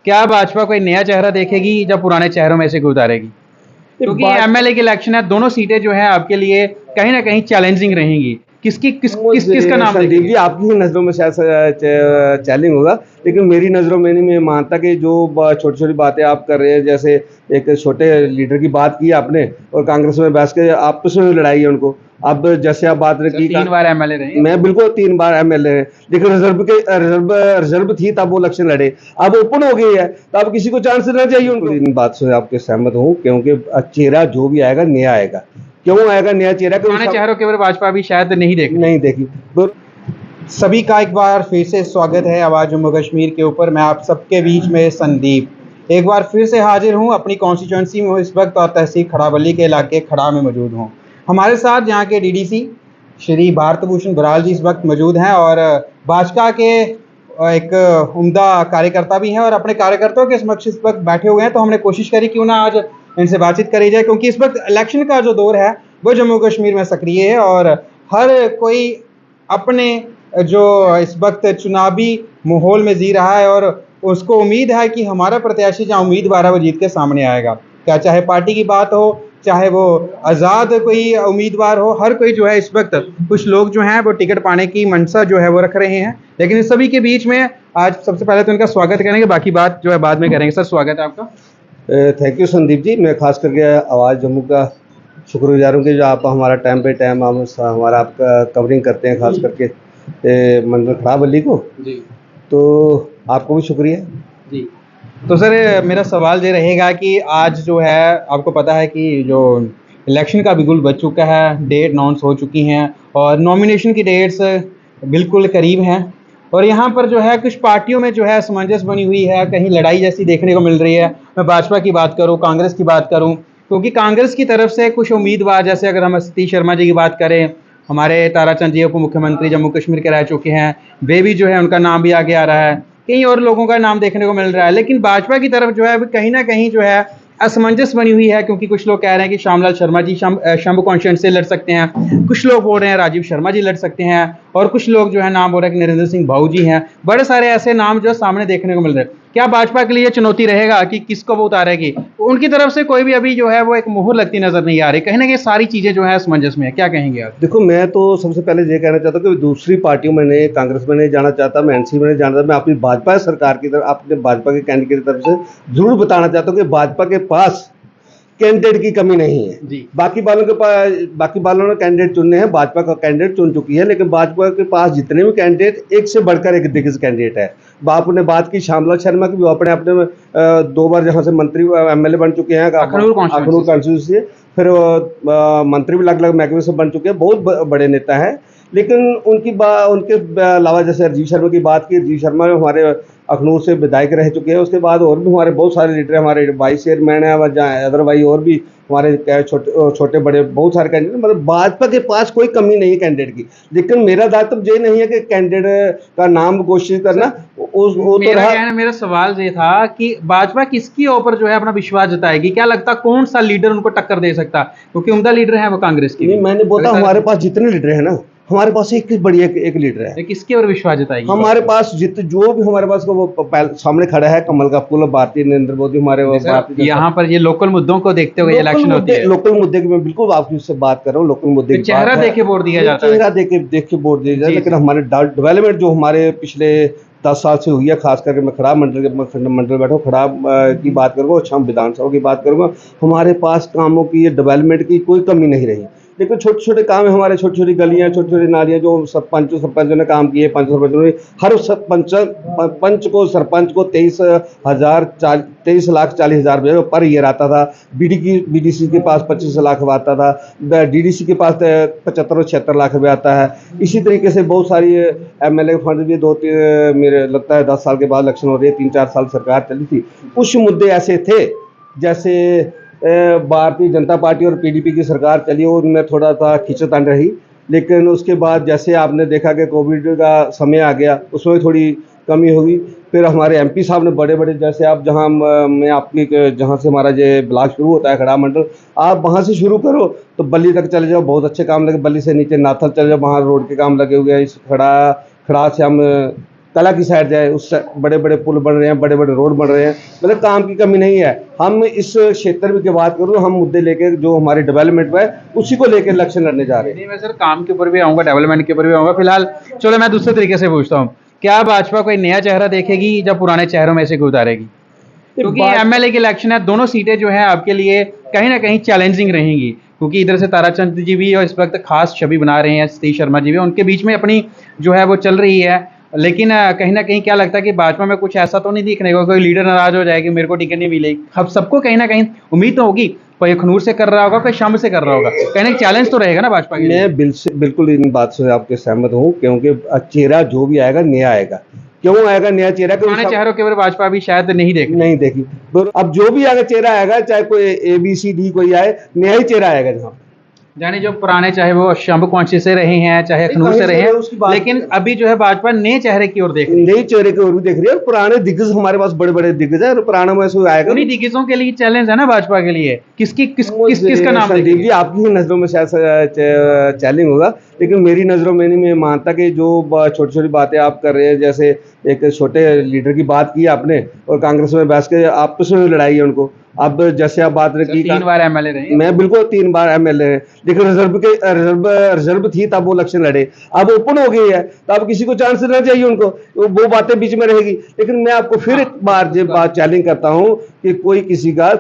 क्या भाजपा कोई नया चेहरा देखेगी या पुराने चेहरों में से कोई उतारेगी? क्योंकि एमएलए के इलेक्शन है, दोनों सीटें जो है आपके लिए कहीं ना कहीं चैलेंजिंग रहेंगी। किसका मुझे नाम संदीप जी देखेंगे? आपकी ही नज़रों में शायद चैलेंज होगा, लेकिन मेरी नज़रों में नहीं। मैं मानता कि जो छोटी छोटी बातें आप कर रहे हैं, जैसे एक छोटे लीडर की बात की आपने और कांग्रेस में बैठ के आपस में लड़ाई है उनको। अब जैसे आप बात सर की 3 बार एमएलए रहे। मैं बिल्कुल 3 बार एमएलए है, लेकिन रिजर्व थी तब वो इलेक्शन लड़े। अब ओपन हो गई है तो अब किसी को चांस देना चाहिए उनको। इन बात से आपके सहमत हूँ, क्योंकि चेहरा जो भी आएगा नया आएगा। क्यों आएगा नया चेहरा? पुराने चेहरों के ऊपर भाजपा अभी शायद नहीं देख रही। नहीं देखी तो सभी का एक बार फिर से स्वागत है आवाज़ जम्मू कश्मीर के ऊपर। मैं आप सबके बीच में संदीप एक बार फिर से हाजिर हूं अपनी कॉन्स्टिट्यूंसी में हूं इस वक्त, और तहसील खड़ाबली के इलाके खड़ा में मौजूद हूं। हमारे साथ यहाँ के डीडीसी श्री भारत भूषण बराल जी इस वक्त मौजूद हैं, और भाजपा के एक उम्दा कार्यकर्ता भी हैं, और अपने कार्यकर्ताओं के समक्ष इस वक्त बैठे हुए हैं। तो हमने कोशिश करी क्यों ना आज इनसे बातचीत करी जाए, क्योंकि इस वक्त इलेक्शन का जो दौर है वो जम्मू कश्मीर में सक्रिय है, और हर कोई अपने जो इस वक्त चुनावी माहौल में जी रहा है, और उसको उम्मीद है कि हमारा प्रत्याशी जहाँ उम्मीदवार है वो जीत के सामने आएगा। क्या चाहे पार्टी की बात हो, चाहे वो आज़ाद कोई उम्मीदवार हो, हर कोई जो है इस वक्त, कुछ लोग जो हैं वो टिकट पाने की मंशा जो है वो रख रहे हैं। लेकिन इस सभी के बीच में आज सबसे पहले तो इनका स्वागत करेंगे, बाकी बात जो है बाद में करेंगे। सर स्वागत है आपका। Thank you Sandeep ji. मैं खास करके आवाज़ जम्मू का शुक्रगुजार हूँ कि जो आप हमारा टाइम पे टाइम हमारा आपका कवरिंग करते हैं, खास करके मंडल खड़ाबली को। जी तो आपको भी शुक्रिया जी। तो सर मेरा सवाल ये रहेगा कि आज जो है आपको पता है कि जो इलेक्शन का बिल्कुल बच चुका है, डेट अनाउंस हो चुकी हैं और नॉमिनेशन की डेट्स बिल्कुल करीब हैं, और यहाँ पर जो है कुछ पार्टियों में जो है असमंजस बनी हुई है, कहीं लड़ाई जैसी देखने को मिल रही है। मैं भाजपा की बात करूँ, कांग्रेस की बात करूँ, क्योंकि कांग्रेस की तरफ से कुछ उम्मीदवार, जैसे अगर हम सतीश शर्मा जी की बात करें, हमारे ताराचंद जी उप मुख्यमंत्री जम्मू कश्मीर के रह चुके हैं, वे भी जो है उनका नाम भी आगे आ रहा है, कई और लोगों का नाम देखने को मिल रहा है। लेकिन भाजपा की तरफ जो है अभी कहीं ना कहीं जो है असमंजस बनी हुई है, क्योंकि कुछ लोग कह रहे हैं कि श्यामलाल शर्मा जी शंभू कॉन्स्टिट्यूएंसी से लड़ सकते हैं, कुछ लोग बोल रहे हैं राजीव शर्मा जी लड़ सकते हैं, और कुछ लोग जो है नाम बोल रहे हैं कि नरेंद्र सिंह भाऊ जी हैं। बड़े सारे ऐसे नाम जो सामने देखने को मिल रहे हैं। क्या भाजपा के लिए चुनौती रहेगा कि किसको वो उतारेगी? उनकी तरफ से कोई भी अभी जो है वो एक मुहर लगती नजर नहीं आ रही, कहीं ना कहीं सारी चीजें जो है असमंजस में है। क्या कहेंगे आप? देखो, मैं तो सबसे पहले ये कहना चाहता हूँ कि दूसरी पार्टियों में नहीं, कांग्रेस में नहीं जाना चाहता, मैं एनसीपी में नहीं जाना चाहता। मैं अपनी भाजपा सरकार की तरफ, अपने भाजपा के कैंडिडेट की तरफ से जरूर बताना चाहता हूँ कि भाजपा के पास कैंडिडेट की कमी नहीं है। जी। बाकी वालों ने कैंडिडेट चुनने हैं, भाजपा का कैंडिडेट चुन चुकी है, लेकिन भाजपा के पास जितने भी कैंडिडेट, एक से बढ़कर एक दिग्गज कैंडिडेट है। आपने बात की श्यामलाल शर्मा की, वो अपने अपने 2 बार जहाँ से मंत्री एमएलए बन चुके हैं, अखनूर कॉन्स्टिट्यूंसी से, फिर मंत्री भी अलग अलग महकमे से बन चुके हैं, बहुत बड़े नेता हैं। लेकिन उनके अलावा, जैसे राजीव शर्मा की बात की, राजीव शर्मा हमारे अखनूर से विधायक रह चुके हैं। उसके बाद और भी हमारे बहुत सारे लीडर हैं, हमारे वाइस चेयरमैन है, अदरवाइज और भी हमारे छोटे बड़े बहुत सारे कैंडिडेट। मतलब भाजपा के पास कोई कमी नहीं है कैंडिडेट की, लेकिन मेरा दायित्व ये नहीं है कि कैंडिडेट का नाम घोषित करना। मेरा सवाल ये था कि भाजपा किसकी ऊपर जो है अपना विश्वास जताएगी? क्या लगता कौन सा लीडर उनको टक्कर दे सकता? क्योंकि उम्दा लीडर है वो कांग्रेस की। नहीं, मैंने बोला हमारे पास जितने लीडर है ना, हमारे पास एक बढ़िया एक लीडर है। किसके और विश्वास जताएगी? हमारे पास जो भी हमारे पास वो सामने खड़ा है, कमल का फूल, भारतीय नरेंद्र मोदी हमारे। यहाँ पर ये लोकल मुद्दों को देखते हुए इलेक्शन होती है। लोकल मुद्दे की मैं बिल्कुल आपकी से बात कर रहा हूँ। लोकल मुद्दे की चेहरा देके वोट दिया जाता है, चेहरा देख के वोट दिया जाता है। लेकिन हमारे डेवलपमेंट जो हमारे पिछले 10 साल से हुई है, खास करके मैं खराब मंडल बैठा हूँ, खराब की बात करूँगा, छम विधानसभा की बात करूँगा, हमारे पास कामों की, डेवलपमेंट की कोई कमी नहीं रही। लेकिन छोटे छोटे काम है हमारे, छोटी छोटी गलियाँ, छोटी छोटी नालियाँ, जो सरपंचों ने काम किए, पंच सरपंचों ने, हर पंच को 23,40,000 रुपये पर ईयर आता था। बीडीसी के पास 25 लाख आता था, डीडीसी के पास 75-76 लाख रुपये आता है। इसी तरीके से बहुत सारी एमएलए फंड भी मेरे लगता है 10 साल के बाद इलेक्शन हो रही है, 3-4 साल सरकार चली थी। कुछ मुद्दे ऐसे थे, जैसे भारतीय जनता पार्टी और पीडीपी की सरकार चली, उनमें थोड़ा सा खींचतान रही। लेकिन उसके बाद जैसे आपने देखा कि कोविड का समय आ गया, उसमें थोड़ी कमी होगी। फिर हमारे एमपी साहब ने बड़े बड़े, जैसे आप जहां मैं आपकी जहां से हमारा ये ब्लॉक शुरू होता है खड़ा मंडल, आप वहां से शुरू करो तो बल्ली तक चले जाओ, बहुत अच्छे काम लगे। बल्ली से नीचे नाथल चले जाओ, वहाँ रोड के काम लगे हुए हैं। इस खड़ा से हम कला की साइड जाए, उस बड़े बड़े पुल बन रहे हैं, बड़े बड़े रोड बन रहे हैं, मतलब काम की कमी नहीं है। हम इस क्षेत्र में की बात करूँ, हम मुद्दे लेके जो हमारे डेवलपमेंट में उसी को लेकर इलेक्शन लड़ने जा रहे हैं। नहीं, मैं सर काम के ऊपर भी आऊँगा, डेवलपमेंट के ऊपर भी आऊँगा। फिलहाल चलो मैं दूसरे तरीके से पूछता हूँ, क्या भाजपा कोई नया चेहरा देखेगी या पुराने चेहरों में से कोई उतारेगी? क्योंकि एमएलए की इलेक्शन है, दोनों सीटें जो है आपके लिए कहीं ना कहीं चैलेंजिंग रहेंगी, क्योंकि इधर से ताराचंद जी भी और इस वक्त खास छवि बना रहे हैं, सतीश शर्मा जी भी, उनके बीच में अपनी जो है वो चल रही है। लेकिन कहीं ना कहीं क्या लगता है कि भाजपा में कुछ ऐसा तो नहीं दिखने को, कोई लीडर नाराज हो जाए कि मेरे को टिकट नहीं मिलेगी। अब सबको कहीं ना कहीं उम्मीद तो होगी, कोई अखनूर से कर रहा होगा, कोई शाम से कर रहा होगा, कहीं ना कहीं चैलेंज तो रहेगा ना भाजपा के लिए। मैं बिल्कुल इन बात से आपके सहमत हूँ, क्योंकि चेहरा जो भी आएगा नया आएगा। क्यों आएगा नया चेहरा? पुराने चेहरों के ऊपर भाजपा भी शायद नहीं देखी। अब जो भी आगे चेहरा आएगा, चाहे कोई ABCD कोई आए, नया ही चेहरा आएगा जहाँ। यानी जो पुराने, चाहे वो शंभु कौंची से रहे हैं, चाहे अखनूर से रहे हैं, लेकिन अभी जो है भाजपा नए चेहरे की ओर देख रही है। नए चेहरे की ओर भी देख रही है। पुराने दिग्गज हमारे पास बड़े बड़े दिग्गज है, पुराना में से आएगा। उन्हीं दिग्गजों के लिए चैलेंज है ना भाजपा के लिए। किसका नाम संदीप जी, आपकी ही नजरों में शायद चैलेंज होगा, लेकिन मेरी नजरों में नहीं। मैं मानता कि जो छोटी छोटी बातें आप कर रहे हैं, जैसे एक छोटे लीडर की बात की आपने और कांग्रेस में बैठ के आपस में लड़ाई है उनको। अब जैसे आप बात की 3 बार एमएलए रहे, मैं बिल्कुल 3 बार एमएलए है, लेकिन रिजर्व थी तब वो इलेक्शन लड़े। अब ओपन हो गई है तो अब किसी को चांस देना चाहिए उनको, वो बातें बीच में रहेगी। लेकिन मैं आपको फिर एक बार ये बात चैलेंज करता हूँ कि कोई किसी का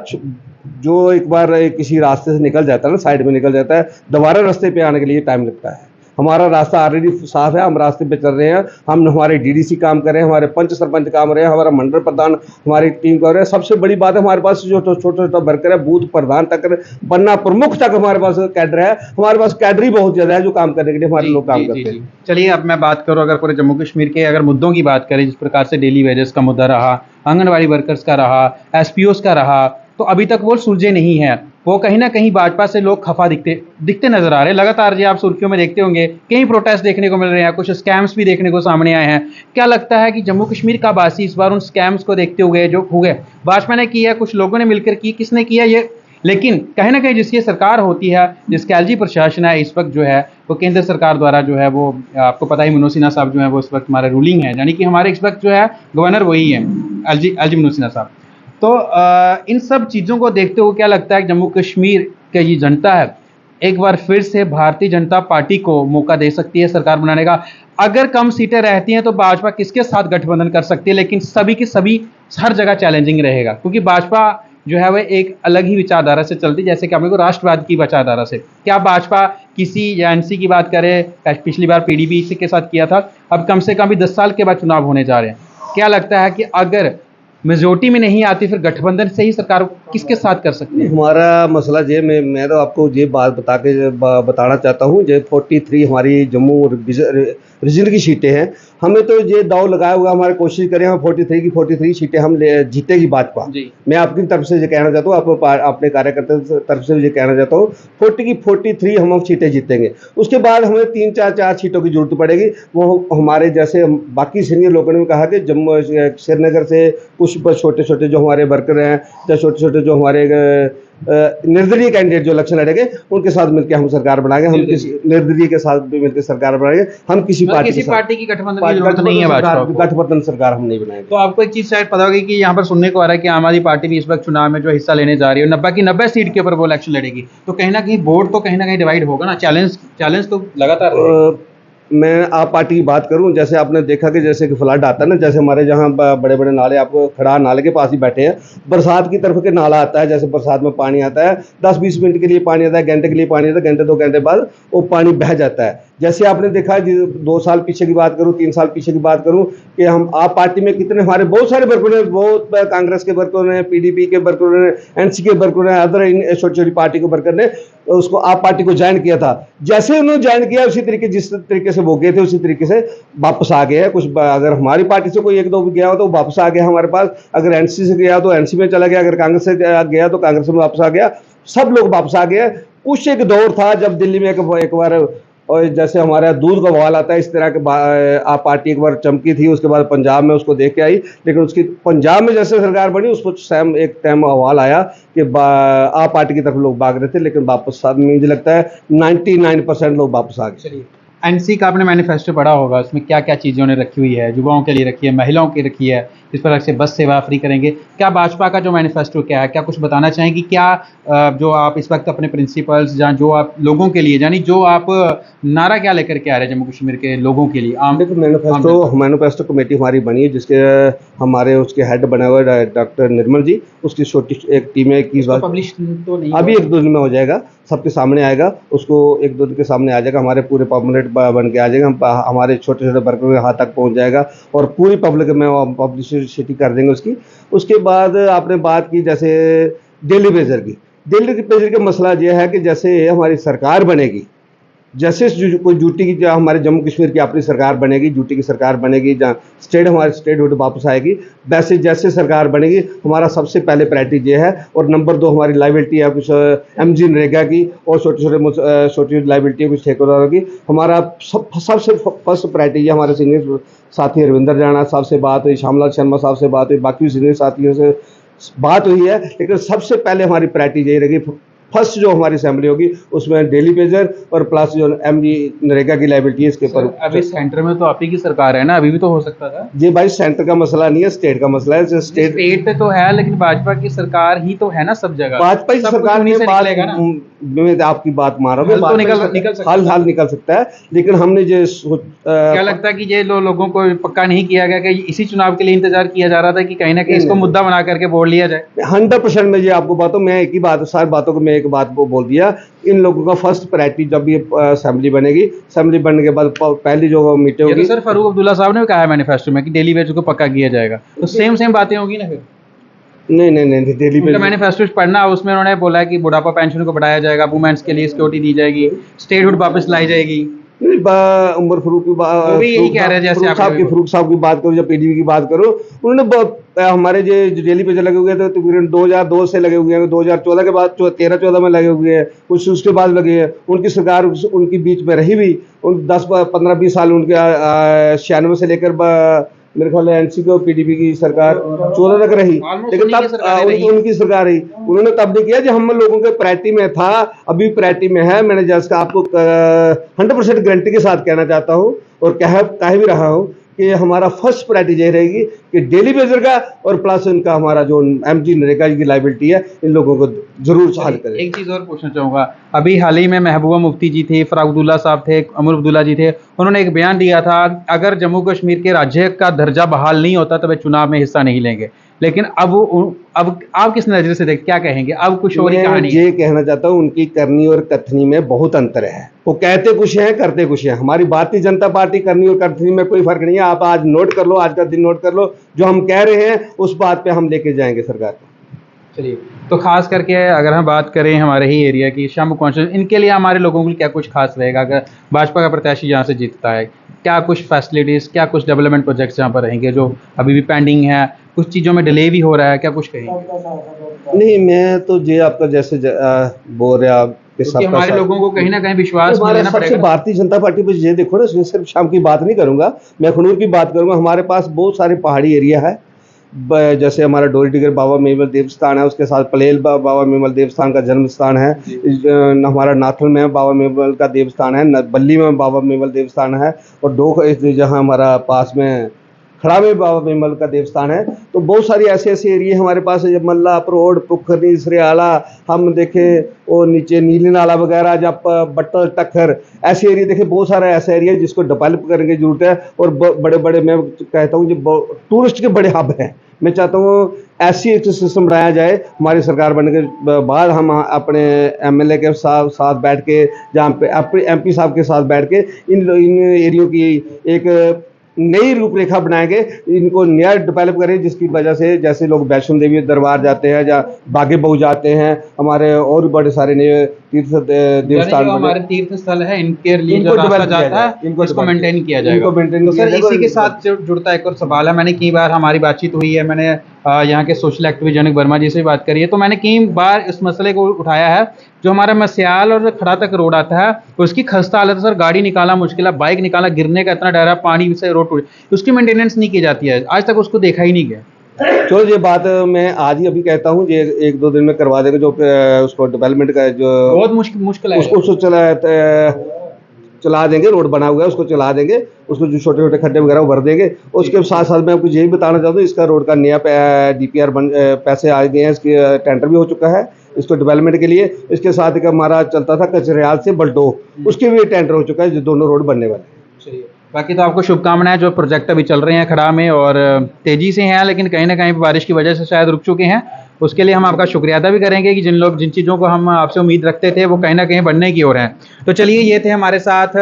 जो एक बार किसी रास्ते से निकल जाता है ना, साइड में निकल जाता है, दोबारा रास्ते पे आने के लिए टाइम लगता है। हमारा रास्ता ऑलरेडी साफ है, हम रास्ते पे चल रहे हैं। हम हमारे DDC काम कर रहे हैं, हमारे पंच सरपंच काम कर रहे हैं, हमारा मंडल प्रधान हमारी टीम कर रहे हैं। सबसे बड़ी बात है, हमारे पास जो छोटा छोटा वर्कर है, बूथ प्रधान तक, पन्ना प्रमुख तक हमारे पास कैडर है। हमारे पास कैडर ही बहुत ज्यादा है जो काम करने के लिए हमारे लोग काम करते हैं। चलिए अब मैं बात करूँ, अगर पूरे जम्मू कश्मीर के अगर मुद्दों की बात करें, जिस प्रकार से डेली वेजेस का मुद्दा रहा, आंगनबाड़ी वर्कर्स का रहा, SPOs का रहा, तो अभी तक वो सुलझे नहीं है। वो कहीं ना कहीं भाजपा से लोग खफा दिखते नजर आ रहे हैं। लगातार जी आप सुर्खियों में देखते होंगे, कई प्रोटेस्ट देखने को मिल रहे हैं, कुछ स्कैम्स भी देखने को सामने आए हैं। क्या लगता है कि जम्मू कश्मीर का बासी इस बार उन स्कैम्स को देखते हुए जो हुए, भाजपा ने किया, कुछ लोगों ने मिलकर की, किसने किया ये, लेकिन कहीं ना कहीं जिसकी सरकार होती है, जिसका LG प्रशासन है इस वक्त जो है, वो केंद्र सरकार द्वारा जो है वो, आपको पता ही मनोज सिन्हा साहब जो है वो इस वक्त हमारे रूलिंग है, यानी कि हमारे इस वक्त जो है गवर्नर वही है, LG मनोज सिन्हा साहब। तो इन सब चीज़ों को देखते हुए क्या लगता है कि जम्मू कश्मीर की ये जनता है एक बार फिर से भारतीय जनता पार्टी को मौका दे सकती है सरकार बनाने का? अगर कम सीटें रहती हैं तो भाजपा किसके साथ गठबंधन कर सकती है, लेकिन सभी की सभी हर जगह चैलेंजिंग रहेगा, क्योंकि भाजपा जो है वह एक अलग ही विचारधारा से चलती है, जैसे कि आपने को राष्ट्रवाद की विचारधारा से। क्या भाजपा किसी या NC की बात करें, पिछली बार PDP के साथ किया था, अब कम से कम भी 10 साल के बाद चुनाव होने जा रहे हैं। क्या लगता है कि अगर मेजोरिटी में नहीं आती, फिर गठबंधन से ही सरकार किसके साथ कर सकती है? हमारा मसला ये, मैं तो आपको ये बात बताना चाहता हूँ, जो 43 हमारी जम्मू रीजन की सीटें हैं, हमें तो ये दाव लगाया हुआ, हमारी कोशिश करें हम 43 की 43 सीटें हम जीतेगी भाजपा। मैं आपकी तरफ से ये कहना चाहता हूँ, अपने कार्यकर्ता तरफ से ये कहना चाहता हूँ, 40 की 43 हम सीटें जीतेंगे। उसके बाद हमें 3-4 सीटों की जरूरत पड़ेगी। वो हमारे जैसे बाकी सीनियर लोगों ने कहा कि जम्मू श्रीनगर से कुछ छोटे छोटे जो हमारे वर्कर हैं, या छोटे छोटे जो हमारे निर्दलीय कैंडिडेट जो इलेक्शन लड़ेंगे, उनके साथ मिलकर हम सरकार बनाएंगे। हम किसी निर्दलीय के साथ भी मिलकर सरकार बनाएंगे। हम किसी पार्टी की गठबंधन नहीं है, गठबंधन सरकार हम नहीं बनाएंगे। तो आपको एक चीज शायद पता होगी कि यहाँ पर सुनने को आ रहा है कि आम आदमी पार्टी भी इस वक्त चुनाव में जो हिस्सा लेने जा रही है, 90 की 90 सीट के ऊपर वो इलेक्शन लड़ेगी, तो कहीं ना कहीं बोर्ड तो कहीं ना कहीं डिवाइड होगा ना। चैलेंज तो लगातार। मैं आप पार्टी की बात करूं, जैसे आपने देखा कि जैसे कि फ्लड आता है ना, जैसे हमारे जहां बड़े बड़े नाले, आपको खड़ा नाले के पास ही बैठे हैं, बरसात की तरफ के नाला आता है, जैसे बरसात में पानी आता है, 10-20 मिनट के लिए पानी आता है, घंटे के लिए पानी आता है, घंटे 2 घंटे बाद वो पानी बह जाता है। जैसे आपने देखा 2 साल पीछे की बात करूं, 3 साल पीछे की बात करूं, कि हम आप पार्टी में कितने हमारे बहुत सारे वर्कर हैं, बहुत कांग्रेस के वर्कर हैं, PDP के वर्कर हैं, NC के वर्कर हैं, अदर छोटी छोटी पार्टी के वर्कर ने उसको आप पार्टी को ज्वाइन किया था। जैसे उन्होंने ज्वाइन किया, उसी तरीके जिस तरीके से वो गए थे उसी तरीके से वापस आ गए हैं। कुछ अगर हमारी पार्टी से कोई 1-2 भी गया हो तो वापस आ गया हमारे पास, अगर NC से गया तो NC में चला गया, अगर कांग्रेस से गया तो कांग्रेस में वापस आ गया। सब लोग वापस आ गए। कुछ एक दौर था जब दिल्ली में एक बार, और जैसे हमारा दूध का बवाल आता है, इस तरह के आप पार्टी एक बार चमकी थी, उसके बाद पंजाब में उसको देख के आई, लेकिन उसकी पंजाब में जैसे सरकार बनी उसको एक टाइम अहवाल आया कि आप पार्टी की तरफ लोग भाग रहे थे, लेकिन वापस मुझे लगता है 99% लोग वापस आ गए। चलिए एनसी का आपने मैनिफेस्टो पढ़ा होगा, उसमें क्या क्या चीज़ें उन्होंने रखी हुई है, युवाओं के लिए रखी है, महिलाओं की रखी है, इस प्रकार से बस सेवा फ्री करेंगे। क्या भाजपा का जो मैनिफेस्टो क्या है, क्या कुछ बताना चाहेंगे? क्या जो आप इस वक्त अपने प्रिंसिपल्स या जो आप लोगों के लिए, यानी जो आप नारा क्या लेकर के आ रहे हैं जम्मू कश्मीर के लोगों के लिए, आम देखो, मैनिफेस्टो कमेटी हमारी बनी है, जिसके हमारे उसके हेड बने हुए डॉक्टर निर्मल जी। उसकी छोटी एक टीम है की पब्लिश तो नहीं अभी 1-2 दिन में हो जाएगा, सबके सामने आएगा। उसको 1-2 दिन के सामने आ जाएगा, हमारे पूरे परमानेंट बन के आ जाएगा। हमारे छोटे छोटे वर्करों के हाथ तक पहुंच जाएगा और पूरी पब्लिक में पब्लिसिटी कर देंगे उसकी। उसके बाद आपने बात की जैसे डेली बेजर की। डेली बेजर का मसला यह है कि जैसे हमारी सरकार बनेगी, जैसे कोई ड्यूटी की, जहाँ हमारे जम्मू कश्मीर की अपनी सरकार बनेगी, ड्यूटी की सरकार बनेगी, जहाँ हमारी स्टेटहुड वापस आएगी, वैसे जैसे सरकार बनेगी हमारा सबसे पहले प्रायोरिटी ये है। और नंबर 2 हमारी लाइबिलिटी है कुछ एमजी नरेगा की और छोटी लाइबिलिटी है कुछ ठेकेदारों की। हमारा सबसे फर्स्ट प्रायोरिटी है। हमारे सीनियर साथी रविंदर राणा साहब से बात हुई, श्यामलाल शर्मा साहब से बात हुई, बाकी सीनियर साथियों से बात हुई है, लेकिन सबसे पहले हमारी प्रायोरिटी यही रहेगी। फर्स्ट जो हमारी असेंबली होगी उसमें डेली पेजर और प्लस जो एमजी नरेगा की लाइबिलिटी है इसके ऊपर। अभी सेंटर में तो आप ही की सरकार है ना, अभी भी तो हो सकता था। ये भाई सेंटर का मसला नहीं है, स्टेट का मसला है। स्टेट तो है, लेकिन भाजपा की सरकार ही तो है ना सब जगह। भाजपा की सरकार में बात मैं आपकी बात मान रहा हूँ, हल निकल सकता है, लेकिन हमने जो क्या लगता है कि ये लोगों को पक्का नहीं किया गया कि इसी चुनाव के लिए इंतजार किया जा रहा था कि कहीं ना कहीं इसको मुद्दा बना करके वोट लिया जाए? 100% में ये आपको बात मैं एक ही बात, सारी बातों को मैं एक बात को बोल दिया। इन लोगों का फर्स्ट प्रायोरिटी जब ये असेंबली बनेगी, असेंबली बनने के बाद पहली जो मीटिंग होगी, सर फारूक अब्दुल्ला साहब ने कहा है मैनिफेस्टो में कि डेली वेज को पक्का किया जाएगा, तो सेम बातें होगी ना फिर? नहीं, डेली पे मैनिफेस्टो पढ़ना, उसमें उन्होंने बोला है कि बुढ़ापा पेंशन को बढ़ाया जाएगा, वुमेन्स के लिए सिक्योरिटी दी जाएगी, स्टेटहुड वापस लाई जाएगी। उमर फारूक की बात, यही कह रहे हैं जैसे फारूक साहब की बात करो या पीडीपी की बात करो, उन्होंने हमारे जो डेली पे लगे हुए थे तकरीबन 2002 से लगे हुए हैं, 2014 के बाद 13-14 में लगे हुए हैं, कुछ उसके बाद लगे हैं। उनकी सरकार उनकी बीच में रही भी 10-15-20 साल उनके 96 से लेकर मेरे ख्याल एनसी को पीडीपी की सरकार 14 तक रही, लेकिन तब उनकी सरकार रही। उन्होंने तब नहीं किया जो हम लोगों के प्रायोरिटी में था, अभी प्रायोरिटी में है। मैंने जैसे आपको 100% गारंटी के साथ कहना चाहता हूँ और कह भी रहा हूँ कि हमारा फर्स्ट प्रायोरिटी यही रहेगी कि डेली बेजर का और प्लस इनका हमारा जो एमजी नरेगा की लाइबिलिटी है, इन लोगों को जरूर हल करें। एक चीज़ और पूछना चाहूँगा, अभी हाल ही में महबूबा मुफ्ती जी थी, फारूक अब्दुल्ला साहब थे, उमर अब्दुल्ला जी थे, उन्होंने एक बयान दिया था अगर जम्मू कश्मीर के राज्य का दर्जा बहाल नहीं होता तो वे चुनाव में हिस्सा नहीं लेंगे। लेकिन अब आप किस नज़र से क्या कहेंगे? अब कुछ और ही कहानी। ये कहना चाहता हूँ उनकी करनी और कथनी में बहुत अंतर है। वो कहते कुछ हैं, करते कुछ हैं। हमारी भारतीय जनता पार्टी करनी और कथनी में कोई फर्क नहीं है। आप आज नोट कर लो, आज का दिन नोट कर लो, जो हम कह रहे हैं उस बात पे हम लेके जाएंगे सरकार को। चलिए, तो खास करके अगर हम बात करें हमारे ही एरिया की शाम कॉन्स्टिट्यूंसी, इनके लिए हमारे लोगों के लिए क्या कुछ खास रहेगा अगर भाजपा का प्रत्याशी यहाँ से जीतता है? क्या कुछ फैसिलिटीज़, क्या कुछ डेवलपमेंट प्रोजेक्ट्स यहाँ पर रहेंगे जो अभी भी पेंडिंग है, कुछ चीज़ों में डिले भी हो रहा है, क्या कुछ कहेंगे? नहीं, मैं तो ये आपका जैसे बोल रहे आप कि हमारे लोगों को कहीं ना कहीं विश्वास लेना पड़ेगा। भारतीय जनता पार्टी पर ये देखो ना, सिर्फ शाम की बात नहीं करूंगा, मैं खनूर की बात करूंगा। हमारे पास बहुत सारे पहाड़ी एरिया है, जैसे हमारा डोरी टिगर बाबा मेवल देवस्थान है, उसके साथ पलेल बाबा मेवल देवस्थान का जन्म स्थान है। हमारा नाथल में बाबा मेवल का देवस्थान है, बल्ली में बाबा मेवल देवस्थान है, और डोक जहाँ हमारा पास में खड़ा में बाबा मेवल का देवस्थान है। तो बहुत सारी ऐसे एरिया हमारे पास है, जब मल्ला अप्रोड पुखरी सरियाला, हम देखें और नीचे नीली नाला वगैरह, जब बट्टल टक्कर, ऐसे एरिया देखें, बहुत सारा ऐसा एरिया जिसको डेवलप करने की जरूरत है। और बड़े बड़े, मैं कहता हूँ जो टूरिस्ट के बड़े हब हैं, मैं चाहता हूँ ऐसी एक सिस्टम बनाया जाए हमारी सरकार बनने के बाद, हम अपने एमएलए के साथ बैठ के, जहाँ पे अपने एमपी साहब के साथ बैठ के इन एरियो की एक नई रूपरेखा बनाएंगे, इनको नया डेवलप करें, जिसकी वजह से जैसे लोग वैष्णो देवी दरबार जाते हैं या बागे बहु जाते हैं, हमारे और बड़े सारे नए तीर्थ देवस्थान, हमारे तीर्थ स्थल है, इनके लिए जो रास्ता जाता है इनको मेंटेन किया जाएगा। तो सर इसी के साथ जुड़ता एक और सवाल है, मैंने कई बार, हमारी बातचीत हुई है, मैंने यहाँ के सोशल एक्टिविस्ट जनक वर्मा जी से भी बात करी है, तो मैंने कई बार इस मसले को उठाया है। जो हमारा मस्याल और खड़ा तक रोड आता है उसकी खस्ता हालत है सर, गाड़ी निकालना मुश्किल है, बाइक निकालना, गिरने का इतना डर है, पानी से रोड टूट, उसकी मेंटेनेंस नहीं की जाती है, आज तक उसको देखा ही नहीं गया। चलो ये बात मैं आज ही अभी कहता हूँ, ये 1-2 दिन में करवा देगा, जो उसको डेवलपमेंट का जो बहुत मुश्किल है उसको चला चला देंगे, रोड बना हुआ है उसको चला देंगे, उसको जो छोटे छोटे खड्डे वगैरह वो भर देंगे। उसके साथ साथ मैं आपको यही बताना चाहता हूँ, इसका रोड का नया DPR पैसे आ गए हैं, इसके टेंडर भी हो चुका है इसको डेवलपमेंट के लिए। इसके साथ एक हमारा चलता था कचरियाल से बल्टो, उसके भी टेंडर हो चुका है, जो दोनों रोड बनने वाले हैं। चलिए, बाकी तो आपको शुभकामनाएं। जो प्रोजेक्ट अभी चल रहे हैं खड़ा में और तेज़ी से हैं, लेकिन कहीं ना कहीं बारिश की वजह से शायद रुक चुके हैं, उसके लिए हम आपका शुक्रिया अदा भी करेंगे कि जिन चीज़ों को हम आपसे उम्मीद रखते थे वो कहीं ना कहीं बढ़ने की ओर हैं। तो चलिए, ये थे हमारे साथ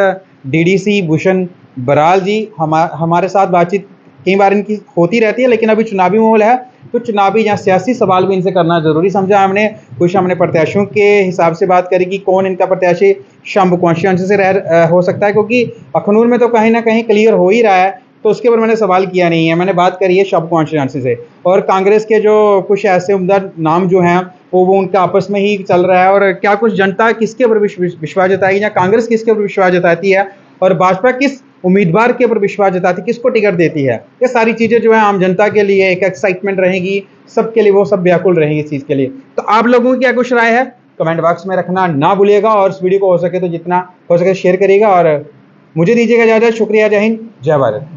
DDC भूषण बराल जी। हमारे साथ बातचीत कई बार इनकी होती रहती है, लेकिन अभी चुनावी माहौल है तो चुनावी या सियासी सवाल भी इनसे करना ज़रूरी समझा हमने। कुछ हमने प्रत्याशियों के हिसाब से बात करी कि कौन इनका प्रत्याशी शंभू कॉन्स्टिट्यूंसी से हो सकता है, क्योंकि अखनूर में तो कहीं ना कहीं क्लियर हो ही रहा है, तो उसके ऊपर मैंने सवाल किया नहीं है। मैंने बात करी है शंभू कॉन्स्टिट्यूंसी से, और कांग्रेस के जो कुछ ऐसे उम्दा नाम जो हैं वो उनका आपस में ही चल रहा है, और क्या कुछ जनता किसके ऊपर विश्वास जताएगी या कांग्रेस किसके ऊपर विश्वास जताती है, और भाजपा किस उम्मीदवार के ऊपर विश्वास जताती, किसको टिकट देती है। ये सारी चीज़ें जो है आम जनता के लिए एक एक्साइटमेंट रहेगी, सबके लिए वो सब व्याकुल रहेंगी इस चीज़ के लिए। तो आप लोगों की क्या कुछ राय है कमेंट बॉक्स में रखना ना भूलिएगा, और इस वीडियो को हो सके तो जितना हो सके शेयर करिएगा, और मुझे दीजिएगा इजाज़त। शुक्रिया, जय हिंद, जय भारत।